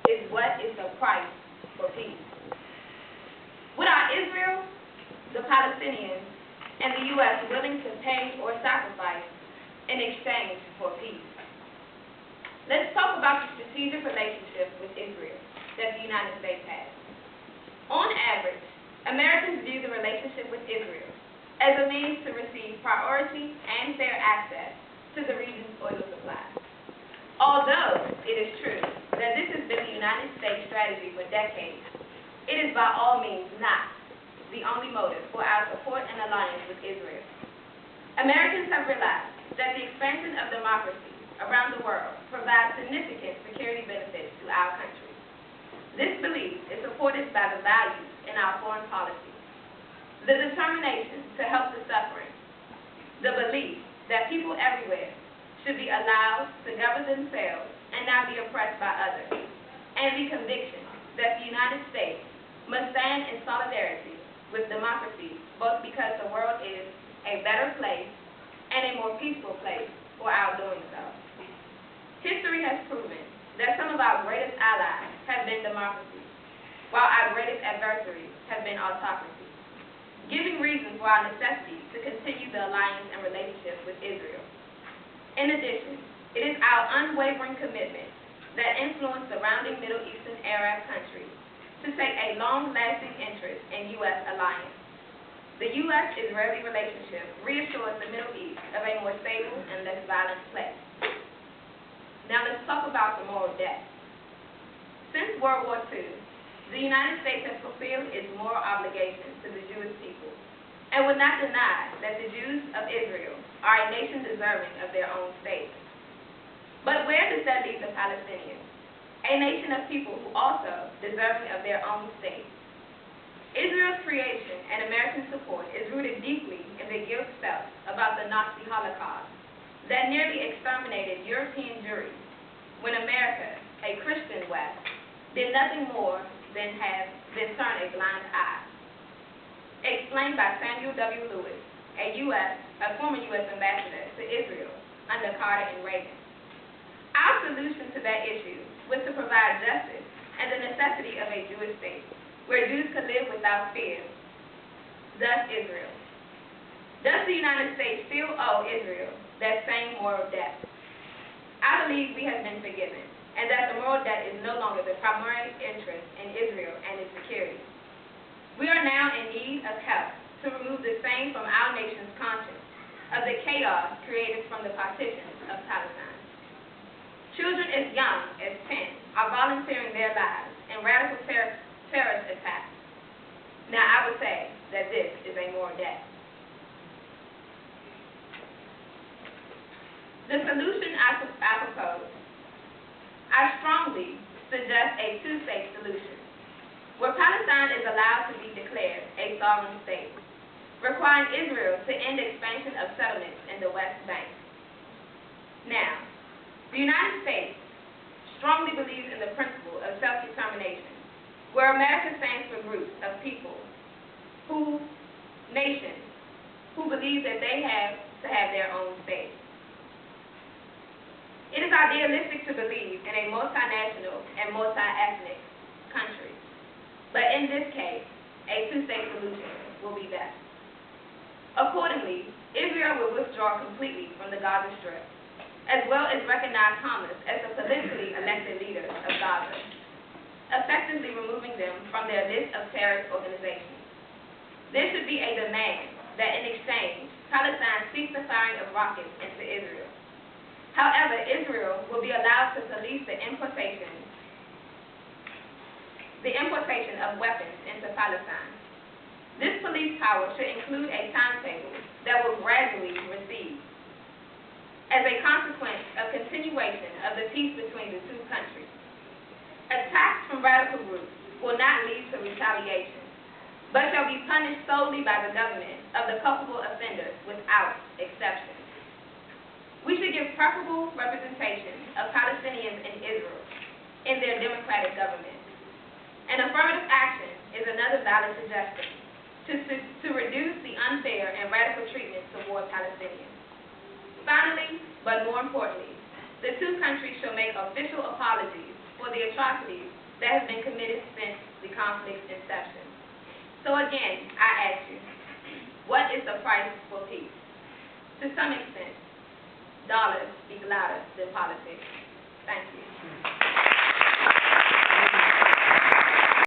is what is the price for peace. Without Israel, the Palestinians, and the U.S. willing to pay or sacrifice in exchange for peace. Let's talk about the strategic relationship with Israel that the United States has. On average, Americans view the relationship with Israel as a means to receive priority and fair access to the region's oil supply. Although it is true that this has been the United States strategy for decades, it is by all means not the only motive for our support and alliance with Israel. Americans have realized that the expansion of democracy around the world provides significant security benefits to our country. This belief is supported by the values in our foreign policy, the determination to help the suffering, the belief that people everywhere should be allowed to govern themselves and not be oppressed by others, and the conviction that the United States must stand in solidarity with democracy, both because the world is a better place and a more peaceful place for our doing so. History has proven that some of our greatest allies have been democracies, while our greatest adversaries have been autocracies, giving reason for our necessity to continue the alliance and relationship with Israel. In addition, it is our unwavering commitment that influenced surrounding Middle Eastern Arab countries to take a long-lasting interest in U.S. alliance. The U.S.-Israeli relationship reassures the Middle East of a more stable and less violent place. Now let's talk about the moral debt. Since World War II, the United States has fulfilled its moral obligations to the Jewish people and would not deny that the Jews of Israel are a nation deserving of their own state. But where does that leave the Palestinians, a nation of people who also deserving of their own state? Israel's creation and American support is rooted deeply in the guilt felt about the Nazi Holocaust that nearly exterminated European Jewry when America, a Christian West, did nothing more than turn a blind eye. Explained by Samuel W. Lewis, a former U.S. ambassador to Israel under Carter and Reagan. Our solution to that issue was to provide justice and the necessity of a Jewish state, where Jews could live without fear, thus Israel. Does the United States still owe Israel that same moral debt? I believe we have been forgiven, and that the moral debt is no longer the primary interest in Israel and its security. We are now in need of help to remove the stain from our nation's conscience of the chaos created from the partition of Palestine. Children as young as 10 are volunteering their lives in radical terrorist attacks. Now, I would say that this is a moral debt. The solution I propose, I strongly suggest a two-state solution, where Palestine is allowed to be declared a sovereign state, requiring Israel to end expansion of settlements in the West Bank. Now, the United States strongly believes in the principle of self-determination, where America stands for groups of people, nations, who believe that they have to have their own state. It is idealistic to believe in a multinational and multi-ethnic country, but in this case, a two-state solution will be best. Accordingly, Israel will withdraw completely from the Gaza Strip, as well as recognize Hamas as the politically elected leaders of Gaza, effectively removing them from their list of terrorist organizations. There should be a demand that in exchange, Palestine cease the firing of rockets into Israel. However, Israel will be allowed to police the importation of weapons into Palestine. This police power should include a timetable that will gradually recede. As a consequence of continuation of the peace between the two countries, attacks from radical groups will not lead to retaliation, but shall be punished solely by the government of the culpable offenders without exception. We should give preferable representation of Palestinians in Israel in their democratic government. An affirmative action is another valid suggestion to reduce the unfair and radical treatment toward Palestinians. Finally, but more importantly, the two countries shall make official apologies for the atrocities that has been committed since the conflict's inception. So again, I ask you, what is the price for peace? To some extent, dollars speak louder than politics. Thank you.